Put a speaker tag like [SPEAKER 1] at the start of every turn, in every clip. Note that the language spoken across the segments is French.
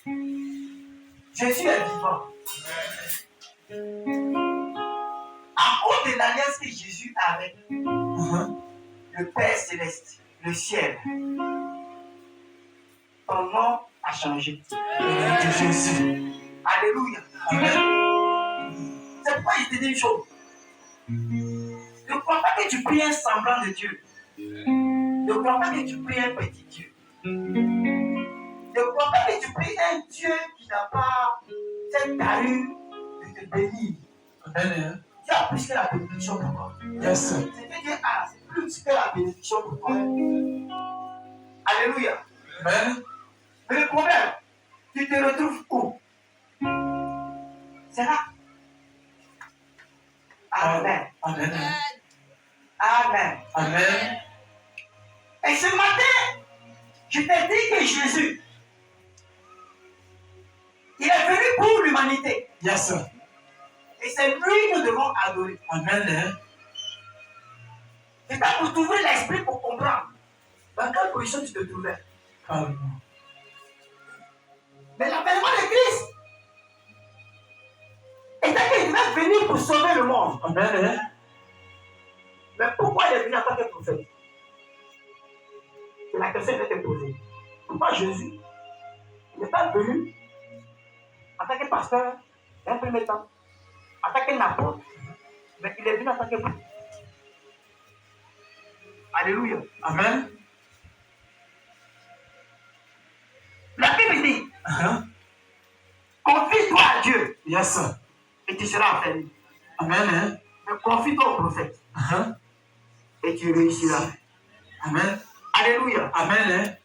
[SPEAKER 1] Jésus est vivant. À cause de l'alliance que Jésus a avec le Père Céleste, le ciel, ton nom a changé. De Jésus. Alléluia. C'est pourquoi je te dis une chose. Ne crois pas que tu pries un semblant de Dieu. Ne crois pas que tu pries un petit Dieu. Ne crois pas que tu pries un Dieu qui n'a pas cette carrure de te bénir. Amen. Dieu a plus que la bénédiction pour toi. Yes. Ce que Dieu a, c'est plus que la bénédiction pour toi. Alléluia. Amen. Mais le problème, tu te retrouves où? C'est là. Amen. Amen. Amen. Amen. Et ce matin, je t'ai dit que Jésus, il est venu pour l'humanité. Yes, sir. Et c'est lui que nous devons adorer. Amen. C'est pas pour t'ouvrir l'esprit pour comprendre dans quelle position tu te trouvais. Amen. Mais l'appellement de Christ était qu'il devait venir pour sauver le monde. Amen. Mais pourquoi il est venu en tant que prophète? C'est la question qui a été posée. Pourquoi Jésus n'est pas venu en tant que pasteur, un premier temps, en tant qu'apôtre, mais il est venu en tant que prophète. Alléluia. Amen. La Bible dit, confie-toi à Dieu. Yes. Et tu seras affaibli. Amen. Mais confie-toi au prophète. Et tu réussiras. Amen. Alléluia. Amen.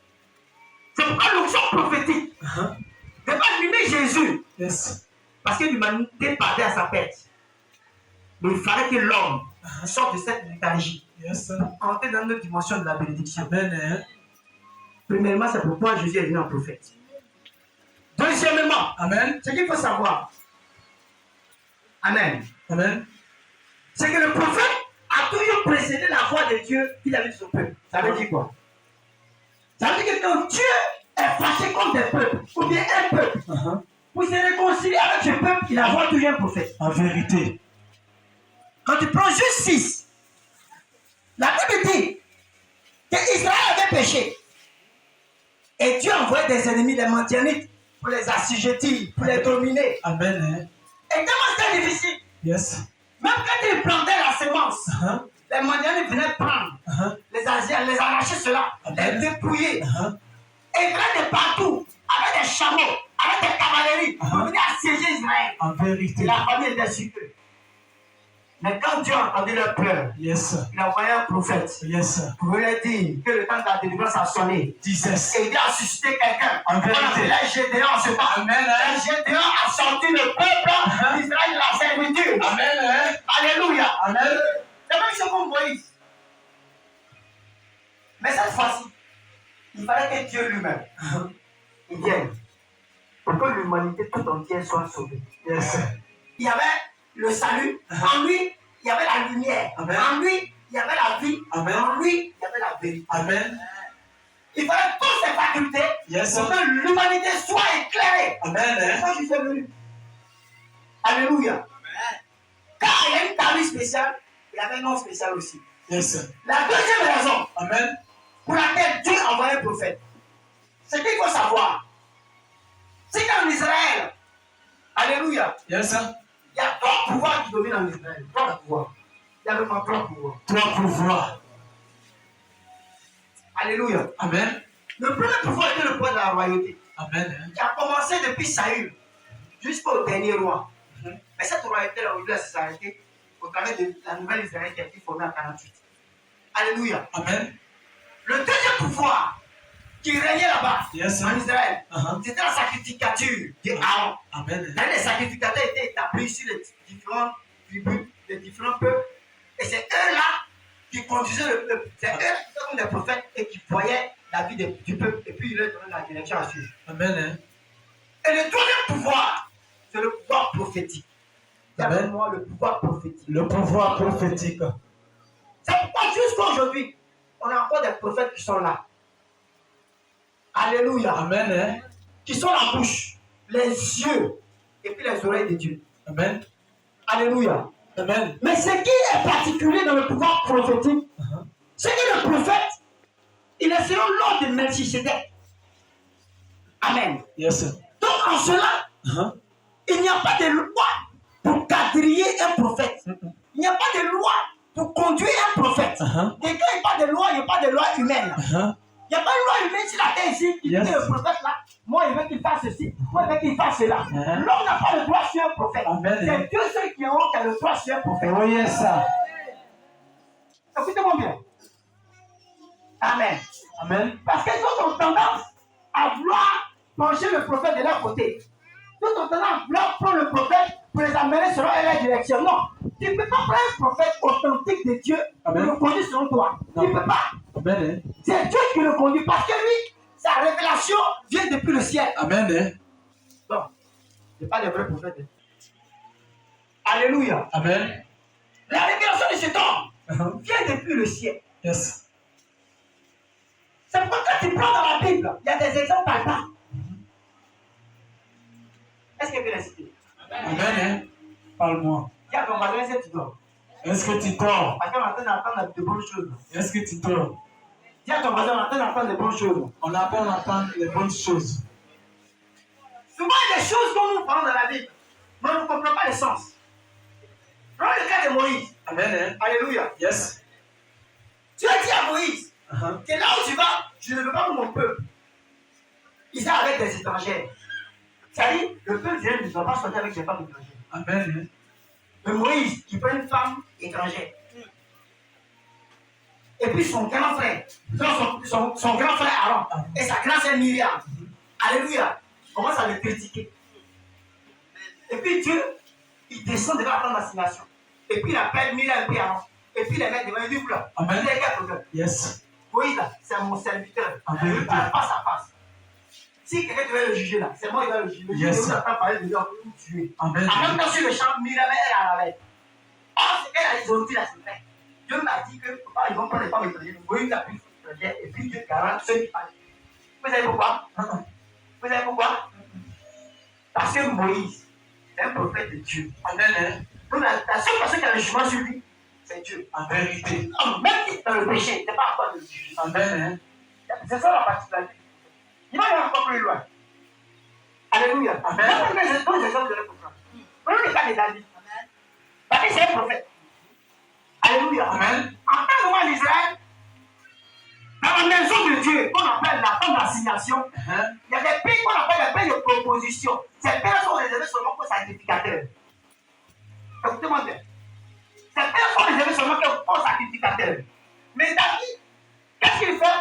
[SPEAKER 1] C'est pourquoi l'onction prophétique ne va allumer Jésus. Yes. Parce que l'humanité parlait à sa perte. Mais il fallait que l'homme sorte de cette léthargie. Yes. Pour entrer dans notre dimension de la bénédiction. Amen. Premièrement, c'est pourquoi Jésus est venu en prophète. Deuxièmement, amen, ce qu'il faut savoir, amen, amen, c'est que le prophète a toujours précédé la voix de Dieu qu'il avait sur son peuple. Ça veut dire quoi? Ça veut dire que quand Dieu est fâché contre des peuples, ou bien un peuple, pour se réconcilier avec ce peuple, il envoie toujours un prophète. En vérité. Quand tu prends juste 6, la Bible dit qu'Israël avait péché. Et Dieu envoyait des ennemis, des Madianites, pour les assujettir, pour les dominer. Amen. Et tellement c'était difficile. Yes. Même quand ils plantaient la semence, les Madianites venaient prendre, les arracher cela, les dépouiller. Et ils venaient de partout, avec des chameaux, avec des cavaleries, pour venir assiéger Israël. En vérité. Et la famille était sur eux. Mais quand Dieu a entendu leur pleurs, yes, il a envoyé un prophète, yes, pour venir dire que le temps de la délivrance a sonné. Et il a suscité quelqu'un. En vérité. Un Gédéon en ce temps. Amen. Un Gédéon a sorti le peuple d'Israël de la servitude. Amen. Alléluia. Amen. C'est même chose comme Moïse. Mais cette fois-ci, il fallait que Dieu lui-même il vienne pour que l'humanité tout entière soit sauvée. Yes. Il y avait le salut. En lui, il y avait la lumière. Amen. En lui, il y avait la vie. Amen. En lui, il y avait la vérité. Amen. Il fallait toutes ces facultés, yes, pour que l'humanité soit éclairée. Amen. C'est ça qui est venu. Alléluia. Amen. Car il y a une carrure spéciale, il y avait un nom spécial aussi. Yes. La deuxième raison, amen, pour laquelle Dieu a envoyé un prophète, c'est qu'il faut savoir, c'est qu'en Israël, alléluia, yes, il y a 3 pouvoirs qui dominent en Israël. 3 pouvoirs. Il y a vraiment 3 pouvoirs. 3 pouvoirs. Alléluia. Amen. Le premier pouvoir était le pouvoir de la royauté. Amen. Qui a commencé depuis Saül jusqu'au dernier roi. Mais cette royauté-là, aujourd'hui, elle s'est arrêtée au travers de la nouvelle Israël qui a été formée en 48. Alléluia. Amen. Le deuxième pouvoir qui régnait là-bas, yes, en Israël, c'était la sacrificature d'Aaron. Amen. Les sacrificateurs étaient établis sur les différents tribus, les différents peuples. Et c'est eux-là qui conduisaient le peuple. C'est eux qui étaient comme des prophètes et qui voyaient la vie du peuple. Et puis ils leur donnaient la direction à suivre. Amen. Et le troisième pouvoir, c'est le pouvoir prophétique. C'est moi le pouvoir prophétique. Le pouvoir prophétique. C'est pourquoi jusqu'à aujourd'hui, on a encore des prophètes qui sont là. Alléluia. Amen. qui sont la bouche, les yeux et puis les oreilles de Dieu.
[SPEAKER 2] Amen.
[SPEAKER 1] Alléluia.
[SPEAKER 2] Amen.
[SPEAKER 1] Mais ce qui est particulier dans le pouvoir prophétique, c'est que le prophète, il est selon l'ordre de Melchisedec. Amen.
[SPEAKER 2] Yes, sir.
[SPEAKER 1] Donc en cela, il n'y a pas de loi pour quadriller un prophète. Il n'y a pas de loi pour conduire un prophète. Et quand il n'y a pas de loi, il n'y a pas de loi humaine. Il n'y a pas de loi humaine sur la terre ici qui dit que le prophète là, moi il veut qu'il fasse ceci, moi il veut qu'il fasse cela. L'homme n'a pas le droit sur un prophète. C'est Dieu seul qui a le droit sur un prophète.
[SPEAKER 2] Oh yes, sir.
[SPEAKER 1] Écoutez-moi bien. Amen.
[SPEAKER 2] Amen.
[SPEAKER 1] Parce que d'autres ont tendance à vouloir pencher le prophète de leur côté. D'autres ont tendance à vouloir prendre le prophète pour les amener selon leur direction. Non. Tu ne peux pas prendre un prophète authentique de Dieu pour le conduire selon toi. Tu ne peux pas.
[SPEAKER 2] Amen.
[SPEAKER 1] C'est Dieu qui le conduit parce que lui, sa révélation vient depuis le ciel.
[SPEAKER 2] Amen.
[SPEAKER 1] Non. Ce n'est pas le vrai prophète. Alléluia.
[SPEAKER 2] Amen.
[SPEAKER 1] La révélation de cet homme vient depuis le ciel.
[SPEAKER 2] Yes.
[SPEAKER 1] C'est pourquoi quand tu prends dans la Bible, il y a des exemples palpables. Est-ce que tu peux les citer?
[SPEAKER 2] Amen. Parle-moi.
[SPEAKER 1] Dis à ton voisin, est-ce que tu dors?
[SPEAKER 2] Est-ce que tu dors?
[SPEAKER 1] Parce qu'on est en train d'entendre de bonnes choses.
[SPEAKER 2] Est-ce que tu dors?
[SPEAKER 1] Dis à ton voisin, on est en train d'entendre de bonnes choses.
[SPEAKER 2] On apprend à entendre les bonnes choses.
[SPEAKER 1] Souvent, il y a des choses dont nous parlons dans la Bible, mais on ne comprend pas le sens. Prends le cas de Moïse.
[SPEAKER 2] Amen.
[SPEAKER 1] Alléluia.
[SPEAKER 2] Yes.
[SPEAKER 1] Tu as dit à Moïse que là où tu vas, je ne veux pas mon peuple. Ils sont avec des étrangers. C'est-à-dire, le peuple d'Israël ne doit pas sortir avec des femmes étrangères.
[SPEAKER 2] Amen.
[SPEAKER 1] Mais Moïse, il prend une femme étrangère. Et puis son grand frère, son grand frère Aaron, et sa grande sœur Myriam. Alléluia. Commence à le critiquer. Et puis Dieu, il descend devant la tente d'assignation. Et puis il appelle Myriam et Aaron. Et puis les met devant, il dit, oula,
[SPEAKER 2] Amen.
[SPEAKER 1] il y a quel problème?
[SPEAKER 2] Yes.
[SPEAKER 1] Moïse, c'est mon serviteur. Je
[SPEAKER 2] Amen.
[SPEAKER 1] veux parler face à face. Si quelqu'un devait le juger là, c'est moi qui dois le juger. Le juger, vous n'avez pas parlé de lui, on peut vous tuer.
[SPEAKER 2] Amen.
[SPEAKER 1] En même temps, sur le champ, Myriam est à la veille. Or, c'est qu'elle a dit, aujourd'hui, là, c'est vrai. Dieu m'a dit que ils vont prendre les femmes étrangères. Moïse a pris les femmes étrangères et puis Dieu garante ceux qui parlent. Vous savez pourquoi? Vous savez pourquoi? Parce que Moïse est un prophète de Dieu.
[SPEAKER 2] Amen.
[SPEAKER 1] Donc, la seule personne qui a le jugement sur lui, c'est Dieu.
[SPEAKER 2] En vérité.
[SPEAKER 1] Non, même si dans le péché, c'est pas à toi de le juger.
[SPEAKER 2] Amen.
[SPEAKER 1] C'est ça la particularité. Il va y aller encore plus loin. Alléluia.
[SPEAKER 2] Amen.
[SPEAKER 1] Moi, je donne des exemples de la comprendre. Prenons le cas de David. Parce que c'est un prophète. Alléluia.
[SPEAKER 2] Amen.
[SPEAKER 1] En tant que roi d'Israël, dans la maison de Dieu, qu'on appelle la tente d'assignation, il y a des pays qu'on appelle des pays de proposition. Ces pays sont réservés seulement pour sacrificateurs. Écoutez-moi bien. Ces pays sont réservés seulement pour sacrificateurs. Mais David, qu'est-ce qu'il fait?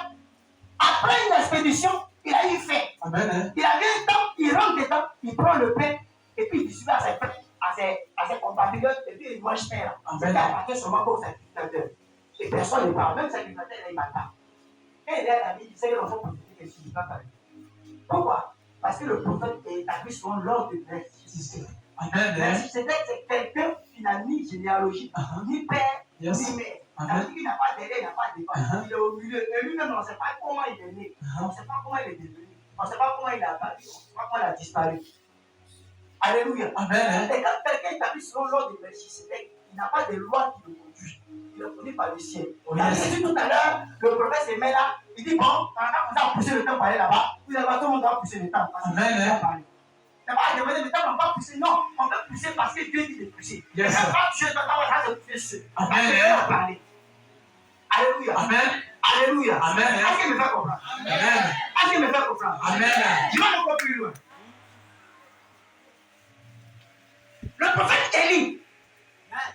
[SPEAKER 1] Après une expédition, il a eu faim.
[SPEAKER 2] Amen.
[SPEAKER 1] Il avait un temps, il rentre dedans, il prend le pain, et puis il distribue à ses compatriotes, et puis il mange pain. C'est appartient seulement pour sacrificateurs. Et personne ne parle, même sacrificateur, il ne parle pas. Quand il est à David, il sait que l'enfant politique est suivi par David. Pourquoi? Parce que le prophète est établi selon l'ordre de Melchisedec.
[SPEAKER 2] Amen.
[SPEAKER 1] Melchisedec, c'est quelqu'un qui n'a ni généalogie, ni père, ni mère. Ça veut dire qu'il n'a pas d'élève, il n'a pas de départ. Il est au milieu. Et lui-même, on ne sait pas comment il est né. On ne sait pas comment il est devenu. On ne sait pas comment il a apparu. On ne sait pas comment il a disparu. Alléluia.
[SPEAKER 2] Amen.
[SPEAKER 1] Et quand quelqu'un est établi selon l'ordre de Melchisedec, il n'a pas de loi qui le conduit. Il est conduit par le ciel. On a dit tout à l'heure, le prophète se met là, il dit bon, quand vous avez poussé le temps pour aller là-bas, vous avez tout le monde doit pousser le temps.
[SPEAKER 2] Amen.
[SPEAKER 1] Il n'y a pas de demander le temps, on ne va pas pousser. Non, on peut pousser parce que Dieu dit de pousser.
[SPEAKER 2] Yes.
[SPEAKER 1] Il n'y a pas de Dieu dans la de pousser.
[SPEAKER 2] Amen.
[SPEAKER 1] Alléluia.
[SPEAKER 2] Amen.
[SPEAKER 1] Alléluia.
[SPEAKER 2] Amen.
[SPEAKER 1] Est-ce qu'il me fait comprendre?
[SPEAKER 2] Amen.
[SPEAKER 1] Est-ce qu'il me fait comprendre?
[SPEAKER 2] Amen.
[SPEAKER 1] Je vais encore plus loin. Le prophète Élie,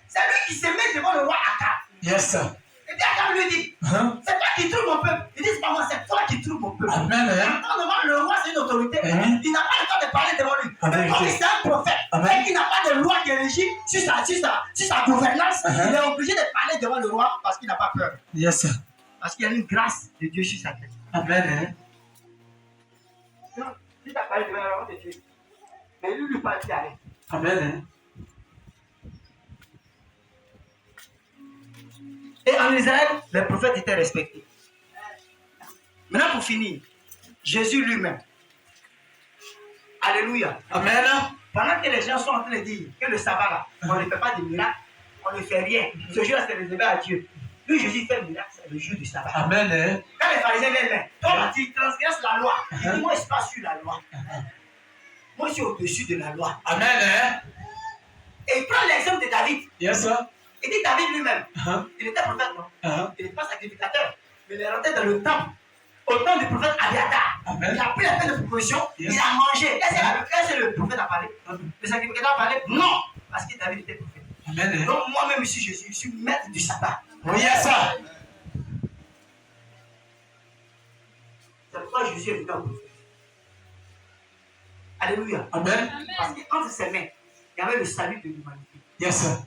[SPEAKER 1] c'est lui qui se met devant le roi Akab.
[SPEAKER 2] Yes.
[SPEAKER 1] Et puis Akab lui dit, c'est toi qui trouves mon peuple. Il dit, c'est pas moi, c'est toi qui trouves mon peuple.
[SPEAKER 2] Amen.
[SPEAKER 1] Quand devant le roi, c'est une autorité. Il n'a pas le temps de parler devant lui. Mais comme c'est un prophète, et qu'il n'a pas de loi qui régit sur sa gouvernance, il est obligé de parler devant le roi parce qu'il n'a pas peur.
[SPEAKER 2] Yes.
[SPEAKER 1] Parce qu'il y a une grâce de Dieu sur sa tête.
[SPEAKER 2] Amen.
[SPEAKER 1] Non, si tu as parlé devant le roi de Dieu, mais lui parle, il arrête.
[SPEAKER 2] Amen.
[SPEAKER 1] Et en Israël, les prophètes étaient respectés. Maintenant, pour finir, Jésus lui-même, Alléluia.
[SPEAKER 2] Amen.
[SPEAKER 1] Pendant que les gens sont en train de dire que le sabbat là, on ne fait pas de miracles, on ne fait rien. Ce jour-là, c'est réservé à Dieu. Lui, Jésus fait le miracle, c'est le jour du sabbat.
[SPEAKER 2] Amen.
[SPEAKER 1] Quand les pharisiens viennent, toi, tu transgresses la loi. Il dit, moi, je ne suis pas sur la loi. Moi, je suis au-dessus de la loi.
[SPEAKER 2] Amen.
[SPEAKER 1] Et il prend l'exemple de David.
[SPEAKER 2] Yes, sir.
[SPEAKER 1] Il dit David lui-même, il était prophète, non? Il n'était pas sacrificateur, mais il est rentré dans le temple au temps du prophète Abiathar.
[SPEAKER 2] Amen.
[SPEAKER 1] Il a pris la peine de proposition, il a mangé. Est-ce que le prophète a parlé? Le sacrificateur a parlé? Non, parce que David était prophète.
[SPEAKER 2] Amen.
[SPEAKER 1] Donc moi-même ici, je suis maître du sabbat.
[SPEAKER 2] Yes, sir.
[SPEAKER 1] C'est pourquoi Jésus est venu en prophète. Alléluia.
[SPEAKER 2] Amen.
[SPEAKER 1] Parce qu'entre ses mains, il y avait le salut de l'humanité.
[SPEAKER 2] Yes, sir.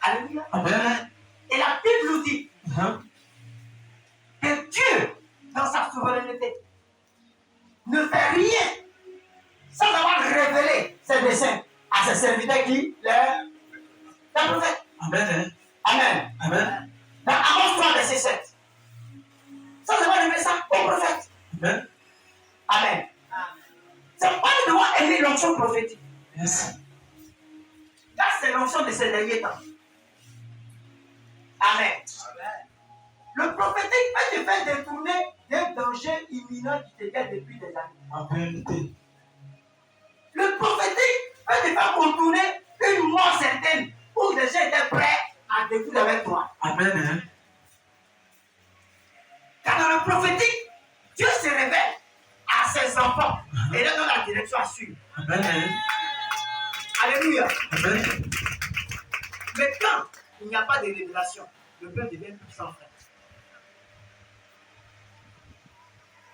[SPEAKER 1] Alléluia.
[SPEAKER 2] Amen.
[SPEAKER 1] Et la Bible nous dit que Dieu, dans sa souveraineté, ne fait rien sans avoir révélé ses desseins à ses serviteurs qui les prophètes.
[SPEAKER 2] Amen.
[SPEAKER 1] Amen.
[SPEAKER 2] Amen.
[SPEAKER 1] Dans Amos 3, verset 7. Sans avoir révélé ça aux prophètes.
[SPEAKER 2] Amen.
[SPEAKER 1] Amen. C'est pas de devoir aimer l'onction prophétique.
[SPEAKER 2] Yes.
[SPEAKER 1] Là, c'est l'onction de ces derniers temps. Amen. Le prophétique peut te faire détourner d'un danger imminent qui te guette depuis des années.
[SPEAKER 2] En vérité.
[SPEAKER 1] Le prophétique peut te faire contourner une mort certaine où les gens étaient prêts à découdre avec toi.
[SPEAKER 2] Amen.
[SPEAKER 1] Car dans le prophétique, Dieu se révèle à ses enfants et leur donne la direction à suivre.
[SPEAKER 2] Amen.
[SPEAKER 1] Alléluia.
[SPEAKER 2] Amen.
[SPEAKER 1] Mais quand il n'y a pas de révélation, le peuple devient plus sans frère.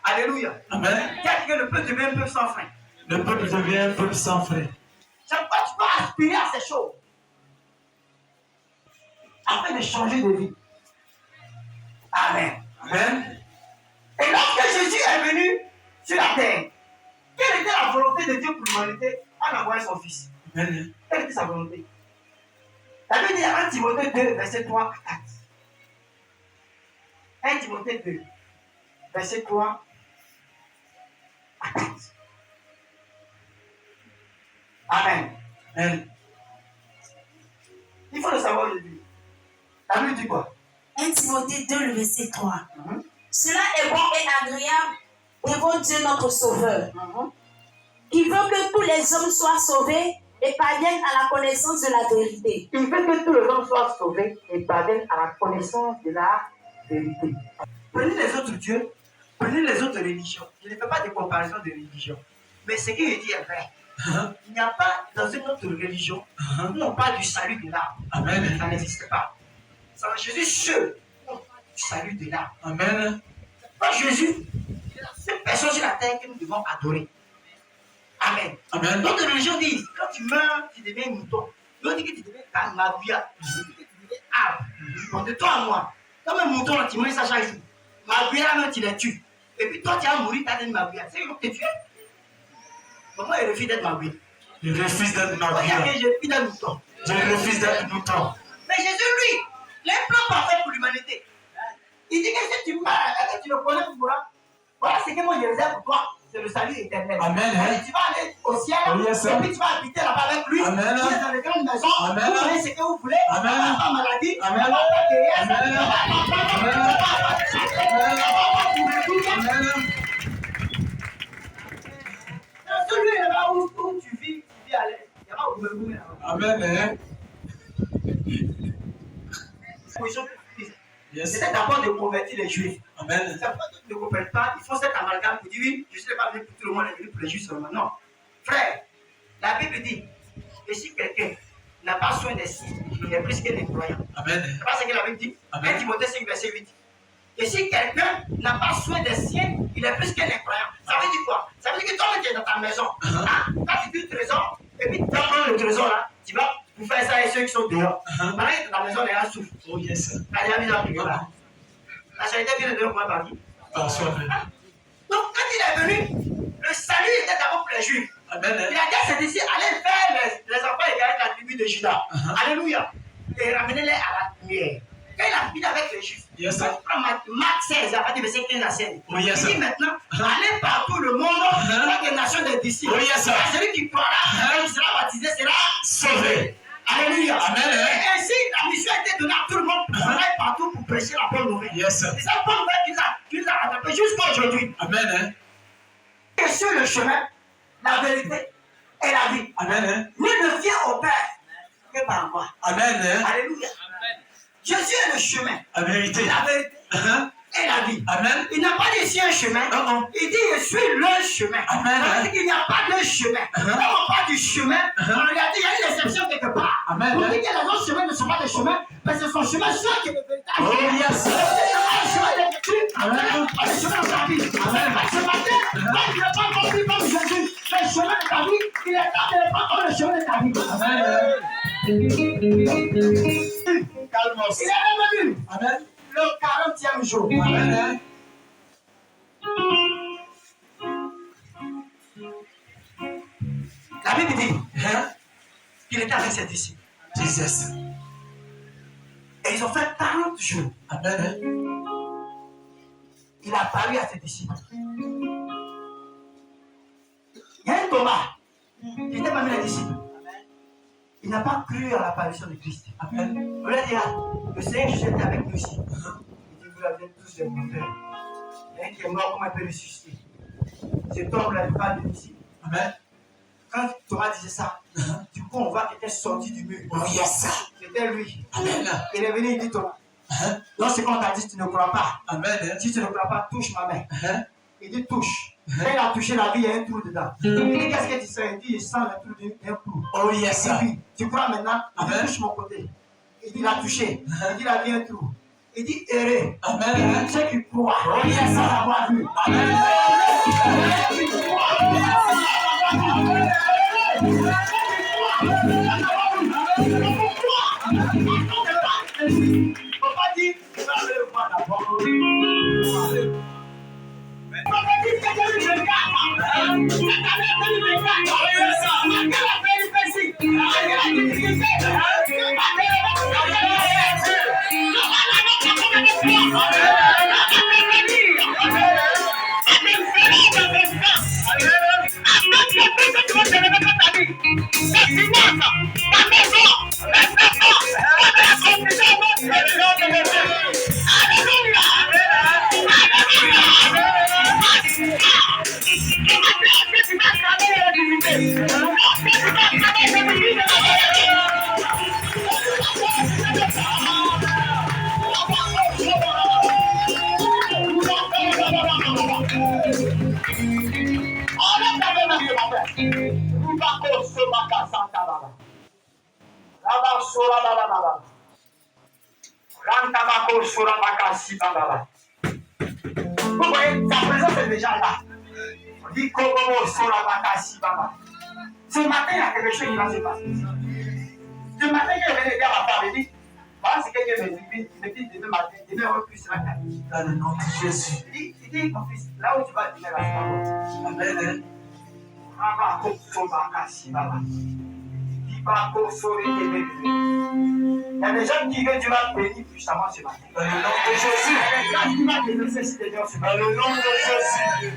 [SPEAKER 1] Alléluia.
[SPEAKER 2] Amen.
[SPEAKER 1] Qu'est-ce que le peuple devient un peu sans frein?
[SPEAKER 2] Le peuple devient un peuple sans frein.
[SPEAKER 1] Chaque fois tu peux aspirer à ces choses afin de changer de vie. Amen.
[SPEAKER 2] Amen.
[SPEAKER 1] Et lorsque Jésus est venu sur la terre, quelle était la volonté de Dieu pour l'humanité en envoyant son fils?
[SPEAKER 2] Amen.
[SPEAKER 1] Quelle était sa volonté? La Bible dit en 1 Timothée 2, verset 3 à 4. 1 Timothée 2, verset 3 à 4. Amen.
[SPEAKER 2] Amen.
[SPEAKER 1] Il faut le savoir aujourd'hui. La Bible dit quoi?
[SPEAKER 3] 1 Timothée 2, le verset 3. Cela est bon et agréable devant Dieu notre Sauveur, qui veut que tous les hommes soient sauvés et parviennent à la connaissance de la vérité.
[SPEAKER 1] Il veut que tous les hommes soient sauvés et parviennent à la connaissance de la vérité. Prenez les autres dieux, prenez les autres religions. Je ne fais pas de comparaison de religion. Mais ce qu'il dit est vrai. Il n'y a pas dans une autre religion où on parle du salut de l'âme.
[SPEAKER 2] Amen.
[SPEAKER 1] Ça n'existe pas. C'est en Jésus seul où on parle du salut de l'âme.
[SPEAKER 2] Amen.
[SPEAKER 1] Pas Jésus, il est la seule personne sur la terre que nous devons adorer. Amen.
[SPEAKER 2] Amen.
[SPEAKER 1] D'autres religions disent, quand tu meurs, tu deviens mouton. D'autres disent que tu deviens un magouilla. D'autres disent que tu deviens arbre. Donc de toi à moi, comme un mouton, là, tu manges ça chaque jour. Magouilla, là, tu les tues. Et puis toi, tu vas mourir, tu as une magouilla. C'est qu'ils vont te tuer. Donc moi, je refuse d'être magouilla.
[SPEAKER 2] Je refuse d'être
[SPEAKER 1] Regarde
[SPEAKER 2] magouilla.
[SPEAKER 1] que je suis d'un mouton.
[SPEAKER 2] Je refuse d'être mouton.
[SPEAKER 1] Mais Jésus, lui, il a un plan parfait pour l'humanité. Il dit que si tu meurs, que tu le connais, tu mourras. Voilà ce que moi je réserve pour toi. C'est le salut éternel.
[SPEAKER 2] Amen.
[SPEAKER 1] Tu vas aller au ciel,
[SPEAKER 2] Oh, yes,
[SPEAKER 1] et puis tu vas habiter là-bas avec lui.
[SPEAKER 2] Amen.
[SPEAKER 1] Vous êtes dans les grandes maisons.
[SPEAKER 2] Amen.
[SPEAKER 1] Vous voyez ce que vous voulez.
[SPEAKER 2] Amen.
[SPEAKER 1] Il n'y a pas de maladie.
[SPEAKER 2] Amen.
[SPEAKER 1] Il n'y a pas de vieillesse.
[SPEAKER 2] Amen.
[SPEAKER 1] Il n'y a pas de
[SPEAKER 2] Amen.
[SPEAKER 1] celui là-bas où tu vis à l'aise. Il n'y a pas de boum là-bas.
[SPEAKER 2] Amen. Yes.
[SPEAKER 1] C'était d'abord de convertir les juifs.
[SPEAKER 2] Amen.
[SPEAKER 1] C'est pas qu'ils ne comprennent pas, ils font cet amalgame pour dire oui, je ne suis pas venu pour tout le monde, je suis venu pour les juifs seulement. Non. Frère, la Bible dit que si quelqu'un n'a pas soin des siens, il est plus que les croyants.
[SPEAKER 2] Amen.
[SPEAKER 1] C'est pas ce que la Bible dit.
[SPEAKER 2] Amen.
[SPEAKER 1] 1 Timothée 5, verset 8. Et si quelqu'un n'a pas soin des siens, il est plus que les croyants. Ça veut dire quoi? Ça veut dire que toi, tu es dans ta maison. Quand tu dis le trésor, et puis tu prends le trésor là, tu vas pour faire ça et ceux qui sont dehors. Pendant que dans ta maison, les gens souffrent.
[SPEAKER 2] Oh yes.
[SPEAKER 1] La déjà mis dans le là. La charité vient de dehors pour parler.
[SPEAKER 2] Amen.
[SPEAKER 1] Donc, quand il est venu, le salut était d'abord pour les juifs.
[SPEAKER 2] Amen.
[SPEAKER 1] Il a dit à ses disciples, allez faire les enfants égarés de la tribu de Juda. Alléluia. Et ramenez-les à la lumière. Quand il a fini avec les juifs,
[SPEAKER 2] Yes,
[SPEAKER 1] quand
[SPEAKER 2] sir.
[SPEAKER 1] tu prends Marc 16, à partir du verset 15 à 16,
[SPEAKER 2] Oh, yes,
[SPEAKER 1] il dit
[SPEAKER 2] sir.
[SPEAKER 1] maintenant, allez partout le monde, dans les nations des disciples.
[SPEAKER 2] Oui, yes, sir.
[SPEAKER 1] Celui qui croira, qui sera baptisé sera
[SPEAKER 2] Sauvé.
[SPEAKER 1] Alléluia.
[SPEAKER 2] Amen.
[SPEAKER 1] Et ainsi, la mission a été donnée à tout le monde pour travailler partout pour prêcher la bonne nouvelle.
[SPEAKER 2] Yes, sir.
[SPEAKER 1] Et cette bonne nouvelle qui nous a rattrapés jusqu'à aujourd'hui.
[SPEAKER 2] Amen.
[SPEAKER 1] Et sur le chemin, la vérité et la vie.
[SPEAKER 2] Amen.
[SPEAKER 1] Nul ne vient au Père que par moi.
[SPEAKER 2] Amen.
[SPEAKER 1] Alléluia. Jésus est le chemin,
[SPEAKER 2] La vérité.
[SPEAKER 1] la vérité et la vie.
[SPEAKER 2] Amen.
[SPEAKER 1] Il n'a pas dit ici un chemin.
[SPEAKER 2] Non.
[SPEAKER 1] Il dit je suis le chemin.
[SPEAKER 2] Amen.
[SPEAKER 1] Ça veut dire qu'il n'y a pas de chemin. Quand on parle du chemin, on regarde, il y a une exception quelque part.
[SPEAKER 2] Amen.
[SPEAKER 1] On dit que les autres chemins ne sont pas des chemins, mais ce sont chemins ceux qui est le véritable.
[SPEAKER 2] Oh, yes.
[SPEAKER 1] Le chemin des Jésus,
[SPEAKER 2] Amen.
[SPEAKER 1] le chemin de ta vie.
[SPEAKER 2] Amen.
[SPEAKER 1] Ce matin, quand tu n'es pas compris comme Jésus, le chemin de ta vie, il est temps de ne pas comme le chemin de ta vie.
[SPEAKER 2] Amen. Calmos.
[SPEAKER 1] Il est revenu
[SPEAKER 2] Amen.
[SPEAKER 1] le 40e jour.
[SPEAKER 2] Amen.
[SPEAKER 1] La Bible dit qu'il était avec ses disciples.
[SPEAKER 2] Jesus.
[SPEAKER 1] Et ils ont fait 40 jours.
[SPEAKER 2] Amen.
[SPEAKER 1] Il a parlé à ses disciples. Il y a un Thomas qui n'était pas mis les disciples. Il n'a pas cru à l'apparition de Christ.
[SPEAKER 2] Amen.
[SPEAKER 1] On lui a dit, le Seigneur Jésus était avec nous ici. Il dit, vous l'avez tous des menteurs. Il y a un qui est mort, comment il peut ressusciter? Cet homme n'a pas de disciples.
[SPEAKER 2] Amen.
[SPEAKER 1] Quand Thomas disait ça, du coup, on voit qu'il était sorti du mur.
[SPEAKER 2] Oh, yes.
[SPEAKER 1] C'était lui.
[SPEAKER 2] Amen.
[SPEAKER 1] Il est venu, il dit, Thomas, lorsqu'on t'a dit, tu ne crois pas.
[SPEAKER 2] Amen.
[SPEAKER 1] Si tu ne crois pas, touche ma main. Il dit, touche. Quand il a touché la vie, il y a un trou dedans. Il dit, qu'est-ce que tu sens? Il dit, je sens le trou d'un clou.
[SPEAKER 2] Oh, yes.
[SPEAKER 1] Il dit, tu crois maintenant? Il dit,
[SPEAKER 2] Amen.
[SPEAKER 1] touche mon côté. Il dit, il a touché. Il dit, la vie, un trou. Il dit, heureux.
[SPEAKER 2] Amen.
[SPEAKER 1] Ceux qui croient,
[SPEAKER 2] Oh, yes.
[SPEAKER 1] sans l'avoir vu.
[SPEAKER 2] Amen.
[SPEAKER 1] Ceux qui croient, sans l'avoir vu. Faut pas dire, tu vas le voir d'abord. Prophétise que Dieu lui regarde. Cette année, Dieu lui regarde. Malgré la péripétie, malgré la difficulté, vous voyez, sa présence est déjà là. On dit Kobobo Sorabakasi Baba. Ce matin, il y a quelque chose qui va se passer. Ce matin, quand je venais dire à ma femme, il dit, voilà ce que Dieu me dit demain matin, demain on plus sera calme.
[SPEAKER 2] Dans le nom de Jésus.
[SPEAKER 1] Il dit, mon fils, là où tu vas dîner, là, c'est pas bon.
[SPEAKER 2] Amen.
[SPEAKER 1] Rabako Sorabakasi Baba. Dibako Sorabakasi. Il y a des gens qui veulent Dieu va bénir puissamment ce matin.
[SPEAKER 2] Dans le nom de Jésus.
[SPEAKER 1] Là, tu vas dénoncer si des gens ce matin.
[SPEAKER 2] Dans le nom de Jésus.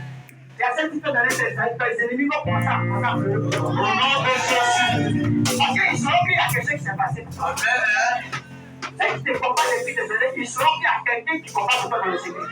[SPEAKER 1] Il y a ceux qui peuvent donner tes ennemis vont commencer à pleurer.
[SPEAKER 2] Au nom de Jésus.
[SPEAKER 1] Parce qu'ils sauront qu'il y a quelque chose qui s'est passé.
[SPEAKER 2] Amen.
[SPEAKER 1] Ceux qui ne combattent pas depuis des années, ils sauront qu'il y a quelqu'un qui combat pour toi dans le secret.